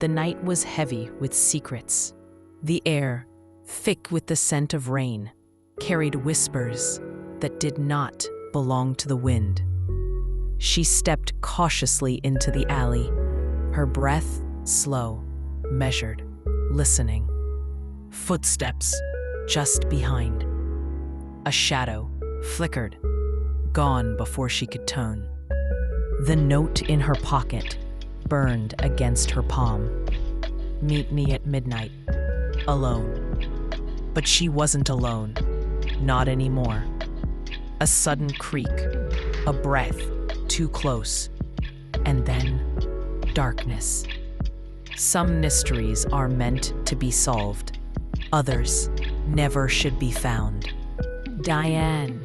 The night was heavy with secrets. The air, thick with the scent of rain, carried whispers that did not belong to the wind. She stepped cautiously into the alley, her breath slow, measured, listening. Footsteps just behind. A shadow flickered, gone before she could turn. The note in her pocket burned against her palm. Meet me at midnight, alone. But she wasn't alone, not anymore. A sudden creak, a breath too close, and then darkness. Some mysteries are meant to be solved, others never should be found. Diane,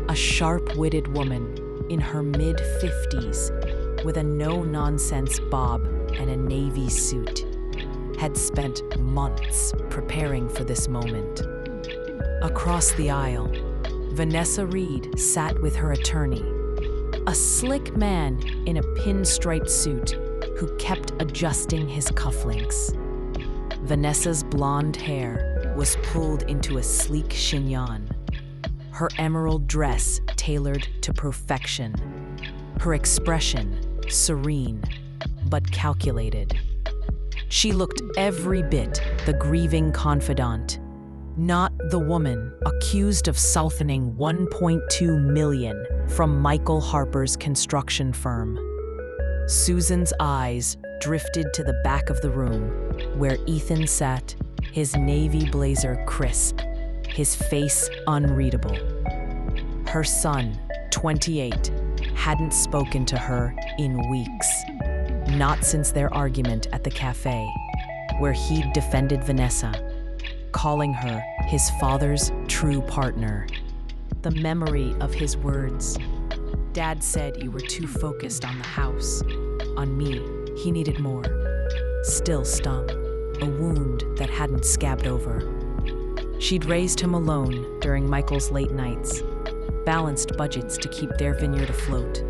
a sharp-witted woman in her mid-50s with a no-nonsense bob and a navy suit, had spent months preparing for this moment. Across the aisle, Vanessa Reed sat with her attorney, a slick man in a pinstripe suit who kept adjusting his cufflinks. Vanessa's blonde hair was pulled into a sleek chignon, her emerald dress tailored to perfection, her expression serene but calculated. She looked every bit the grieving confidant, not the woman accused of siphoning $1.2 million from Michael Harper's construction firm. Susan's eyes drifted to the back of the room, where Ethan sat, his navy blazer crisp, his face unreadable. Her son, 28, hadn't spoken to her in weeks, not since their argument at the cafe, where he'd defended Vanessa, calling her his father's true partner. The memory of his words, "Dad said you were too focused on the house. On me, he needed more," still stung, a wound that hadn't scabbed over. She'd raised him alone during Michael's late nights, balanced budgets to keep their vineyard afloat,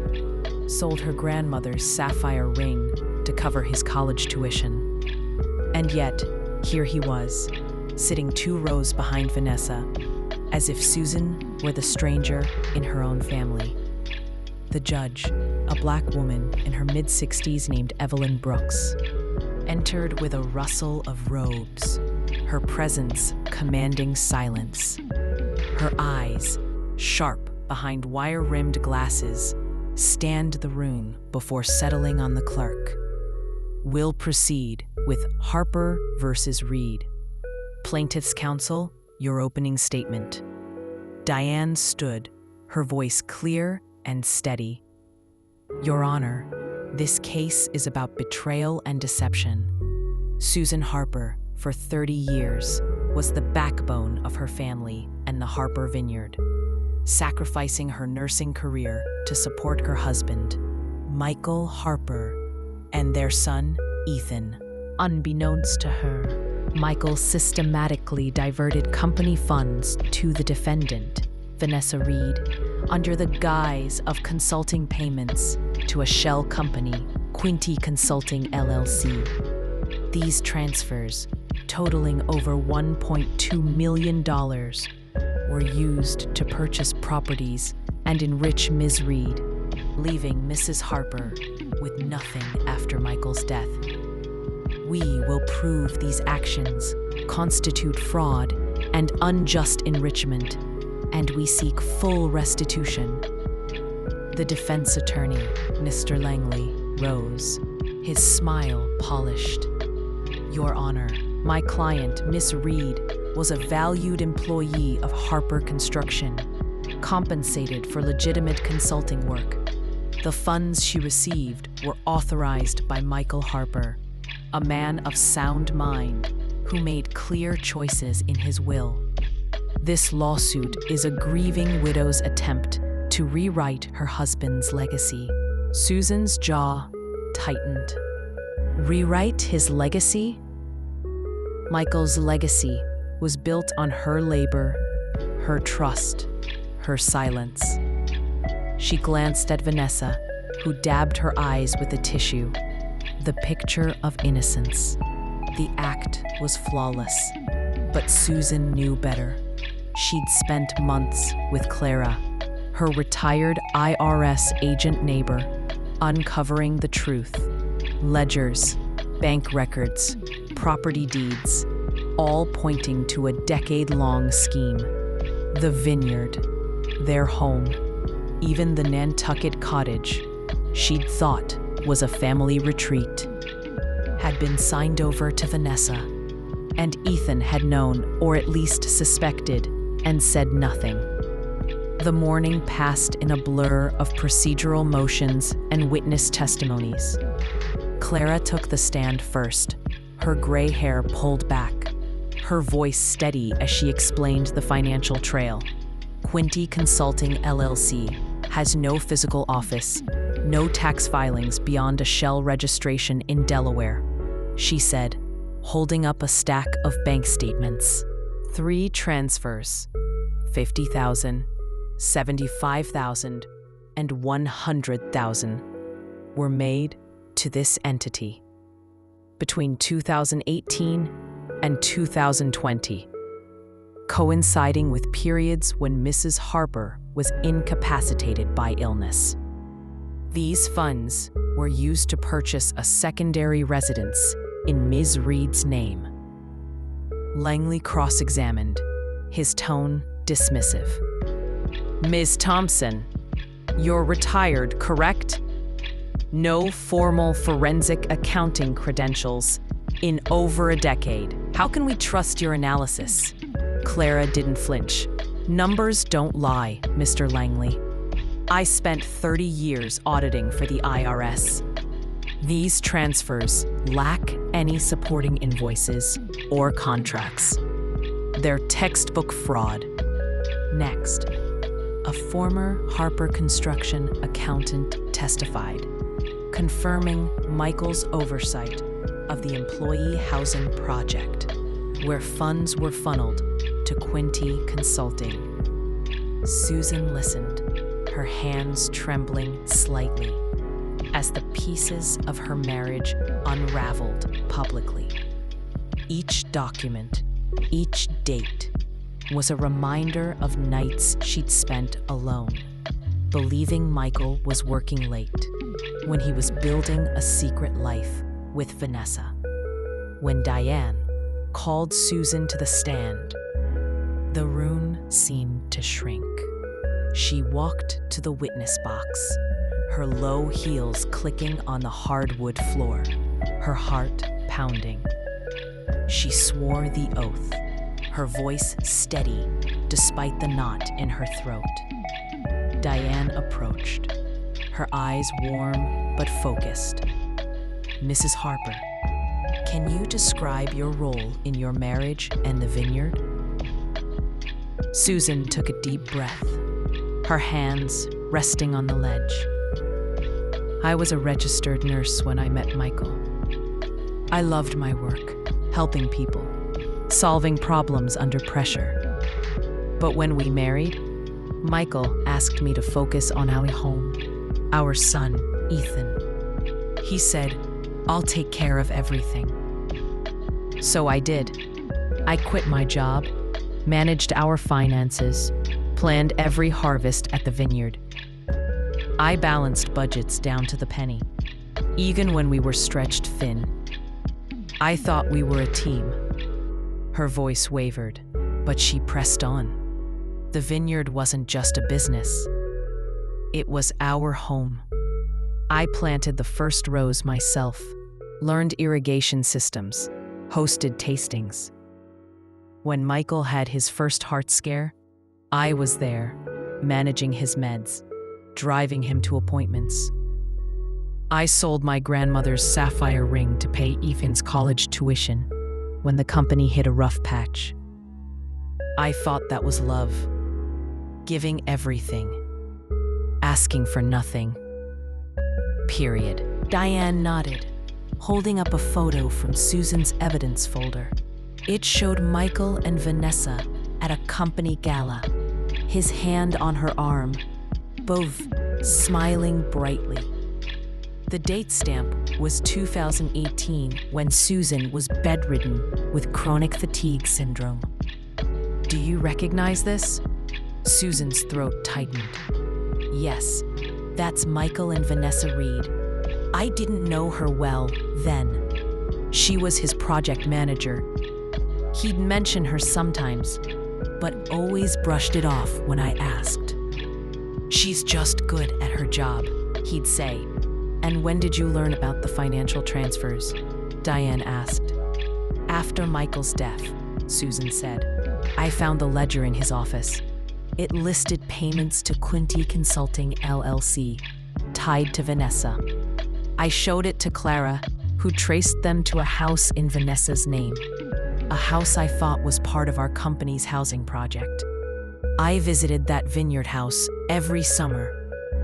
sold her grandmother's sapphire ring to cover his college tuition. And yet, here he was, sitting 2 rows behind Vanessa, as if Susan were the stranger in her own family. The judge, a black woman in her mid-60s named Evelyn Brooks, entered with a rustle of robes, her presence commanding silence. Her eyes, sharp behind wire-rimmed glasses, scanned the room before settling on the clerk. We'll proceed with Harper versus Reed. Plaintiff's counsel, your opening statement. Diane stood, her voice clear and steady. Your Honor, this case is about betrayal and deception. Susan Harper, for 30 years, was the backbone of her family and the Harper Vineyard, sacrificing her nursing career to support her husband, Michael Harper, and their son, Ethan. Unbeknownst to her, Michael systematically diverted company funds to the defendant, Vanessa Reed, under the guise of consulting payments to a shell company, Quinty Consulting LLC. These transfers, totaling over $1.2 million, were used to purchase properties and enrich Ms. Reed, leaving Mrs. Harper with nothing after Michael's death. We will prove these actions constitute fraud and unjust enrichment, and we seek full restitution. The defense attorney, Mr. Langley, rose, his smile polished. Your Honor, my client, Miss Reed, was a valued employee of Harper Construction, compensated for legitimate consulting work. The funds she received were authorized by Michael Harper, a man of sound mind who made clear choices in his will. This lawsuit is a grieving widow's attempt to rewrite her husband's legacy. Susan's jaw tightened. Rewrite his legacy? Michael's legacy was built on her labor, her trust, her silence. She glanced at Vanessa, who dabbed her eyes with a tissue. the picture of innocence. The act was flawless, but Susan knew better. She'd spent months with Clara, her retired IRS agent neighbor, uncovering the truth. Ledgers, bank records, property deeds, all pointing to a decade-long scheme. The vineyard, their home, even the Nantucket cottage she'd thought was a family retreat, had been signed over to Vanessa, and Ethan had known, or at least suspected, and said nothing. The morning passed in a blur of procedural motions and witness testimonies. Clara took the stand first, her gray hair pulled back, her voice steady as she explained the financial trail. Quinty Consulting LLC has no physical office, no tax filings beyond a shell registration in Delaware, she said, holding up a stack of bank statements. 3 transfers, $50,000, $75,000, and $100,000 were made to this entity between 2018 and 2020, coinciding with periods when Mrs. Harper was incapacitated by illness. These funds were used to purchase a secondary residence in Ms. Reed's name. Langley cross-examined, his tone dismissive. Ms. Thompson, you're retired, correct? No formal forensic accounting credentials in over a decade. How can we trust your analysis? Clara didn't flinch. Numbers don't lie, Mr. Langley. I spent 30 years auditing for the IRS. These transfers lack any supporting invoices or contracts. They're textbook fraud. Next, a former Harper Construction accountant testified, confirming Michael's oversight of the employee housing project, where funds were funneled to Quinty Consulting. Susan listened, her hands trembling slightly as the pieces of her marriage unraveled publicly. Each document, each date, was a reminder of nights she'd spent alone, believing Michael was working late, when he was building a secret life with Vanessa. When Diane called Susan to the stand, the room seemed to shrink. She walked to the witness box, her low heels clicking on the hardwood floor, her heart pounding. She swore the oath, her voice steady despite the knot in her throat. Diane approached, her eyes warm but focused. Mrs. Harper, can you describe your role in your marriage and the vineyard? Susan took a deep breath, her hands resting on the ledge. I was a registered nurse when I met Michael. I loved my work, helping people, solving problems under pressure. But when we married, Michael asked me to focus on our home, our son, Ethan. He said, I'll take care of everything. So I did. I quit my job, managed our finances, planned every harvest at the vineyard. I balanced budgets down to the penny, even when we were stretched thin. I thought we were a team. Her voice wavered, but she pressed on. The vineyard wasn't just a business. It was our home. I planted the first rows myself, learned irrigation systems, hosted tastings. When Michael had his first heart scare, I was there, managing his meds, driving him to appointments. I sold my grandmother's sapphire ring to pay Ethan's college tuition when the company hit a rough patch. I thought that was love, giving everything, asking for nothing. Period. Diane nodded, holding up a photo from Susan's evidence folder. It showed Michael and Vanessa at a company gala, his hand on her arm, both smiling brightly. The date stamp was 2018, when Susan was bedridden with chronic fatigue syndrome. Do you recognize this? Susan's throat tightened. Yes, that's Michael and Vanessa Reed. I didn't know her well then. She was his project manager. He'd mention her sometimes, but always brushed it off when I asked. She's just good at her job, he'd say. And when did you learn about the financial transfers? Diane asked. After Michael's death, Susan said. I found the ledger in his office. It listed payments to Quinte Consulting LLC, tied to Vanessa. I showed it to Clara, who traced them to a house in Vanessa's name, a house I thought was part of our company's housing project. I visited that vineyard house every summer,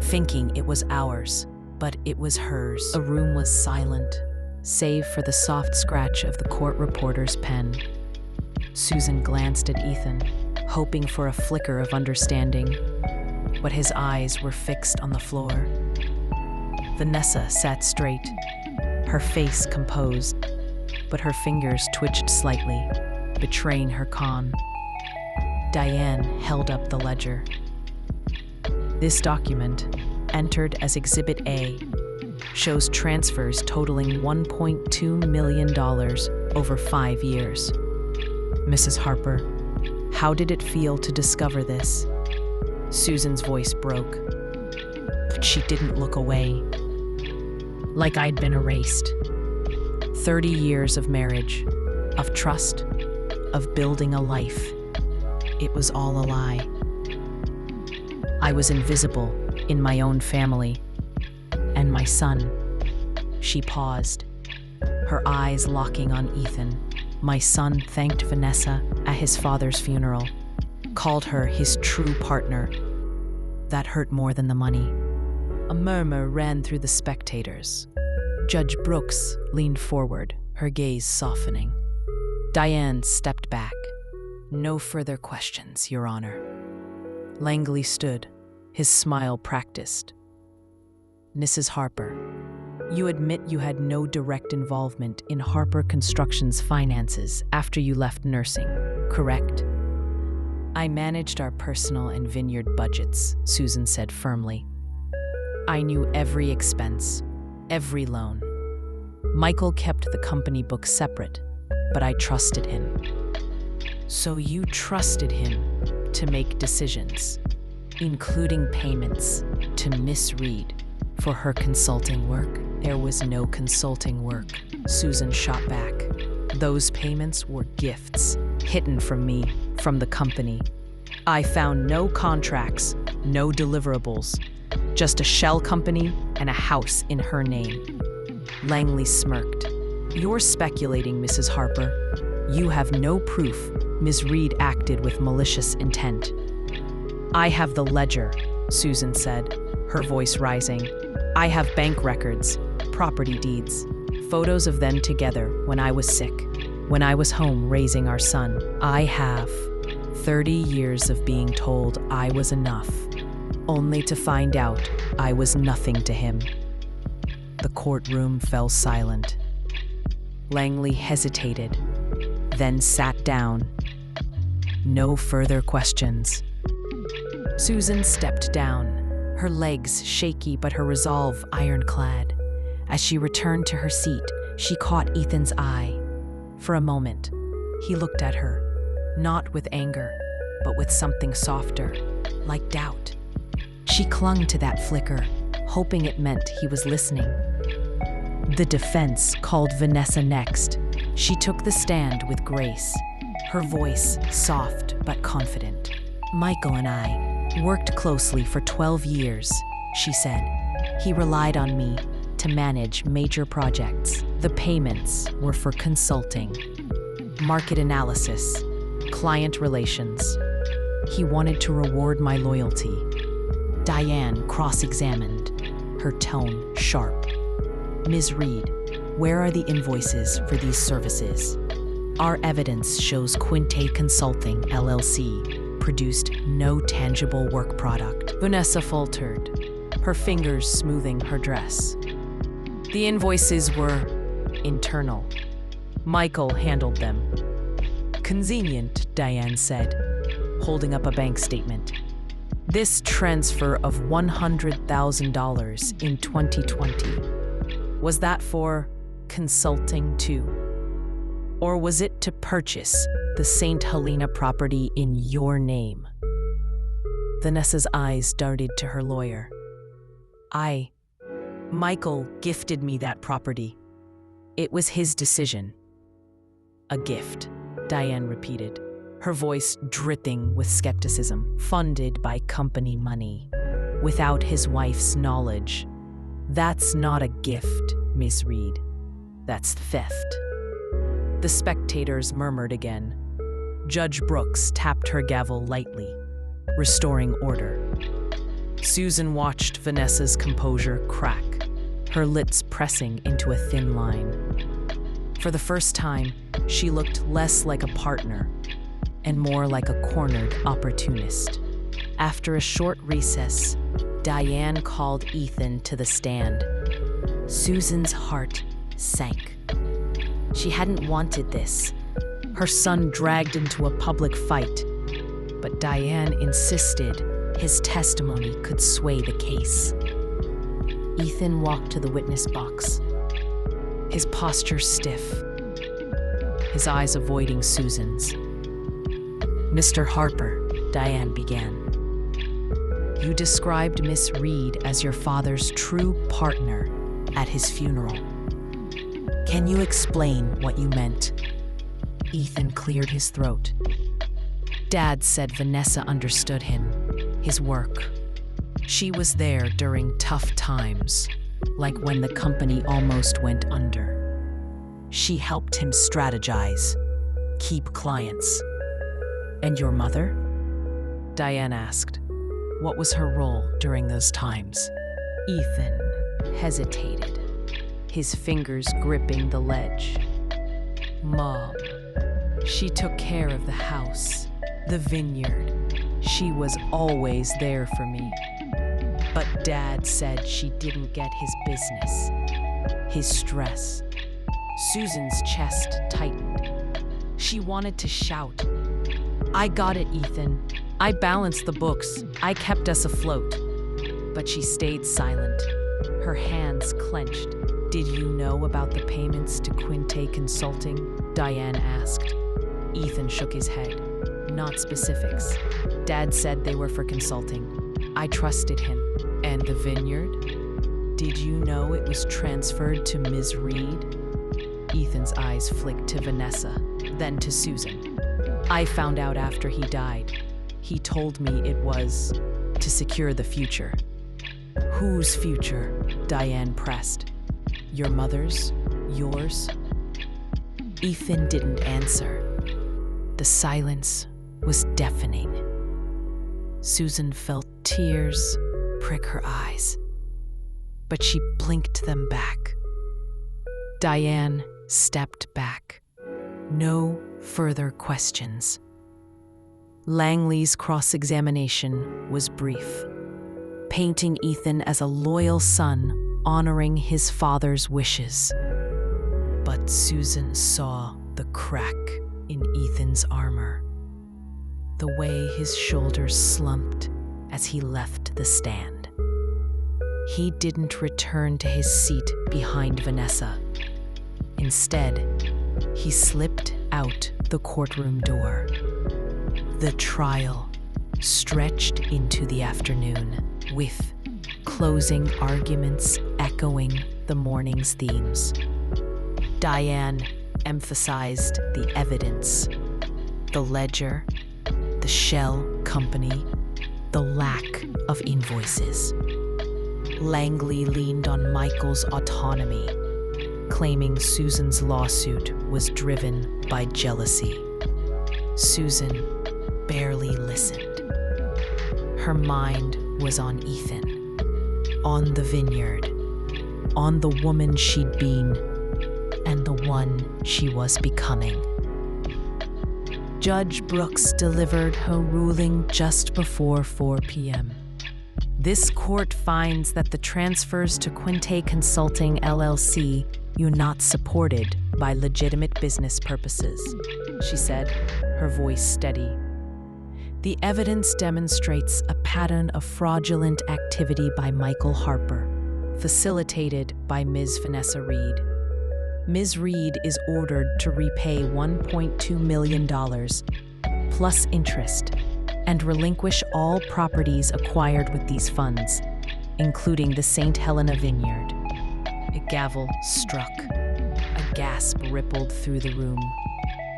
thinking it was ours, but it was hers. The room was silent, save for the soft scratch of the court reporter's pen. Susan glanced at Ethan, hoping for a flicker of understanding, but his eyes were fixed on the floor. Vanessa sat straight, her face composed, but her fingers twitched slightly, betraying her calm. Diane held up the ledger. This document, entered as Exhibit A, shows transfers totaling $1.2 million over 5 years. Mrs. Harper, how did it feel to discover this? Susan's voice broke, but she didn't look away. Like I'd been erased. 30 years of marriage, of trust, of building a life. It was all a lie. I was invisible in my own family. And my son. She paused, her eyes locking on Ethan. My son thanked Vanessa at his father's funeral, called her his true partner. That hurt more than the money. A murmur ran through the spectators. Judge Brooks leaned forward, her gaze softening. Diane stepped back. No further questions, Your Honor. Langley stood, his smile practiced. Mrs. Harper, you admit you had no direct involvement in Harper Construction's finances after you left nursing, correct? I managed our personal and vineyard budgets, Susan said firmly. I knew every expense, every loan. Michael kept the company books separate, but I trusted him. So you trusted him to make decisions, including payments to Miss Reed for her consulting work? There was no consulting work, Susan shot back. Those payments were gifts, hidden from me, from the company. I found no contracts, no deliverables, just a shell company and a house in her name. Langley smirked. You're speculating, Mrs. Harper. You have no proof Ms. Reed acted with malicious intent. I have the ledger, Susan said, her voice rising. I have bank records, property deeds, photos of them together when I was sick, when I was home raising our son. I have 30 years of being told I was enough, only to find out I was nothing to him. The courtroom fell silent. Langley hesitated, then sat down. No further questions. Susan stepped down, her legs shaky but her resolve ironclad. As she returned to her seat, she caught Ethan's eye. For a moment, he looked at her, not with anger, but with something softer, like doubt. She clung to that flicker, hoping it meant he was listening. The defense called Vanessa next. She took the stand with grace, her voice soft but confident. Michael and I worked closely for 12 years, she said. He relied on me to manage major projects. The payments were for consulting, market analysis, client relations. He wanted to reward my loyalty. Diane cross-examined, her tone sharp. Ms. Reed, where are the invoices for these services? Our evidence shows Quinte Consulting, LLC, produced no tangible work product. Vanessa faltered, her fingers smoothing her dress. The invoices were internal. Michael handled them. Convenient, Diane said, holding up a bank statement. This transfer of $100,000 in 2020, was that for consulting too? Or was it to purchase the St. Helena property in your name? Vanessa's eyes darted to her lawyer. Michael gifted me that property. It was his decision. A gift, Diane repeated, her voice dripping with skepticism. Funded by company money, without his wife's knowledge. That's not a gift, Miss Reed. That's theft. The spectators murmured again. Judge Brooks tapped her gavel lightly, restoring order. Susan watched Vanessa's composure crack, her lips pressing into a thin line. For the first time, she looked less like a partner and more like a cornered opportunist. After a short recess, Diane called Ethan to the stand. Susan's heart sank. She hadn't wanted this. Her son dragged into a public fight, but Diane insisted his testimony could sway the case. Ethan walked to the witness box, his posture stiff, his eyes avoiding Susan's. Mr. Harper, Diane began. You described Miss Reed as your father's true partner at his funeral. Can you explain what you meant? Ethan cleared his throat. Dad said Vanessa understood him, his work. She was there during tough times, like when the company almost went under. She helped him strategize, keep clients. And your mother? Diane asked. What was her role during those times? Ethan hesitated, his fingers gripping the ledge. Mom. She took care of the house, the vineyard. She was always there for me. But Dad said she didn't get his business, his stress. Susan's chest tightened. She wanted to shout. I got it, Ethan. I balanced the books. I kept us afloat. But she stayed silent, her hands clenched. Did you know about the payments to Quinte Consulting? Diane asked. Ethan shook his head. Not specifics. Dad said they were for consulting. I trusted him. And the vineyard? Did you know it was transferred to Ms. Reed? Ethan's eyes flicked to Vanessa, then to Susan. I found out after he died. He told me it was to secure the future. Whose future? Diane pressed. Your mother's? Yours? Ethan didn't answer. The silence was deafening. Susan felt tears prick her eyes, but she blinked them back. Diane stepped back. No further questions. Langley's cross-examination was brief, painting Ethan as a loyal son honoring his father's wishes. But Susan saw the crack in Ethan's armor, the way his shoulders slumped as he left the stand. He didn't return to his seat behind Vanessa. Instead, he slipped out the courtroom door. The trial stretched into the afternoon, with closing arguments echoing the morning's themes. Diane emphasized the evidence, the ledger, the shell company, the lack of invoices. Langley leaned on Michael's autonomy, claiming Susan's lawsuit was driven by jealousy. Susan barely listened. Her mind was on Ethan, on the vineyard, on the woman she'd been, and the one she was becoming. Judge Brooks delivered her ruling just before 4 p.m. This court finds that the transfers to Quinte Consulting LLC are not supported by legitimate business purposes, she said, her voice steady. The evidence demonstrates a pattern of fraudulent activity by Michael Harper, facilitated by Ms. Vanessa Reed. Ms. Reed is ordered to repay $1.2 million plus interest and relinquish all properties acquired with these funds, including the St. Helena Vineyard. A gavel struck. A gasp rippled through the room.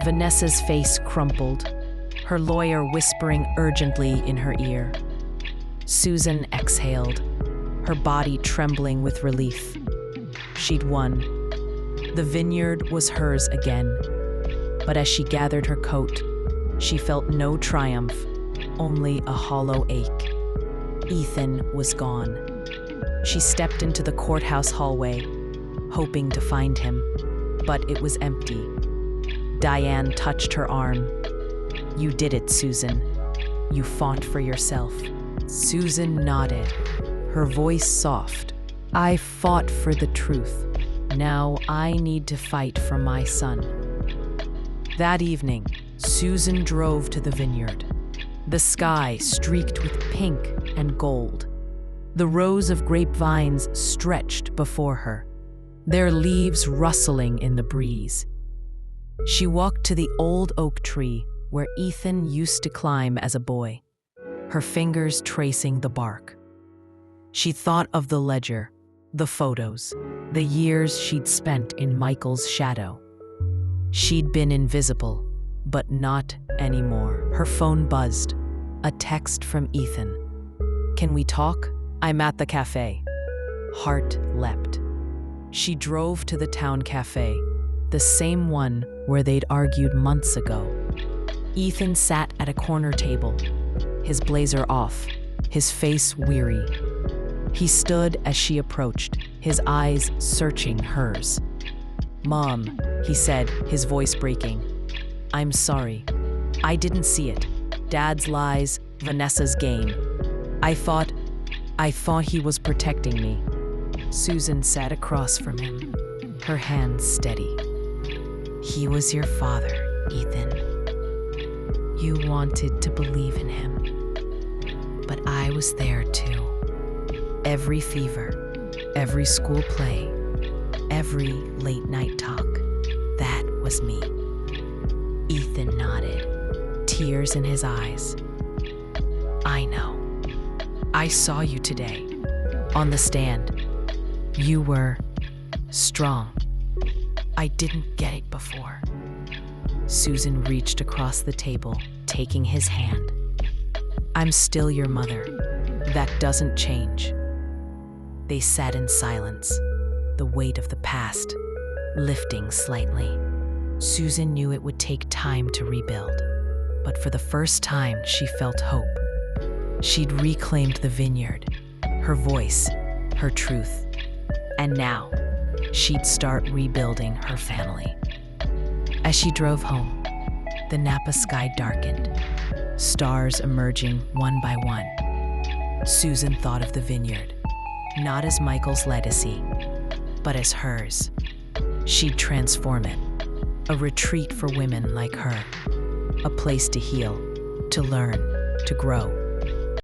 Vanessa's face crumpled, her lawyer whispering urgently in her ear. Susan exhaled, her body trembling with relief. She'd won. The vineyard was hers again. But as she gathered her coat, she felt no triumph, only a hollow ache. Ethan was gone. She stepped into the courthouse hallway, hoping to find him, but it was empty. Diane touched her arm. "You did it, Susan. You fought for yourself." Susan nodded, her voice soft. "I fought for the truth. Now I need to fight for my son." That evening, Susan drove to the vineyard. The sky streaked with pink and gold. The rows of grapevines stretched before her, their leaves rustling in the breeze. She walked to the old oak tree where Ethan used to climb as a boy, her fingers tracing the bark. She thought of the ledger, the photos, the years she'd spent in Michael's shadow. She'd been invisible, but not anymore. Her phone buzzed. A text from Ethan. "Can we talk? I'm at the cafe." Heart leapt. She drove to the town cafe, the same one where they'd argued months ago. Ethan sat at a corner table, his blazer off, his face weary. He stood as she approached, his eyes searching hers. "Mom," he said, his voice breaking. "I'm sorry. I didn't see it. Dad's lies, Vanessa's game. I thought he was protecting me." Susan sat across from him, her hands steady. "He was your father, Ethan. You wanted to believe in him. But I was there too. Every fever, every school play, every late night talk, that was me." Ethan nodded, tears in his eyes. "I know. I saw you today, on the stand. You were strong. I didn't get it before." Susan reached across the table, taking his hand. "I'm still your mother. That doesn't change." They sat in silence, the weight of the past lifting slightly. Susan knew it would take time to rebuild, but for the first time she felt hope. She'd reclaimed the vineyard, her voice, her truth, and now she'd start rebuilding her family. As she drove home, the Napa sky darkened, stars emerging one by one. Susan thought of the vineyard, not as Michael's legacy, but as hers. She'd transform it, a retreat for women like her, a place to heal, to learn, to grow.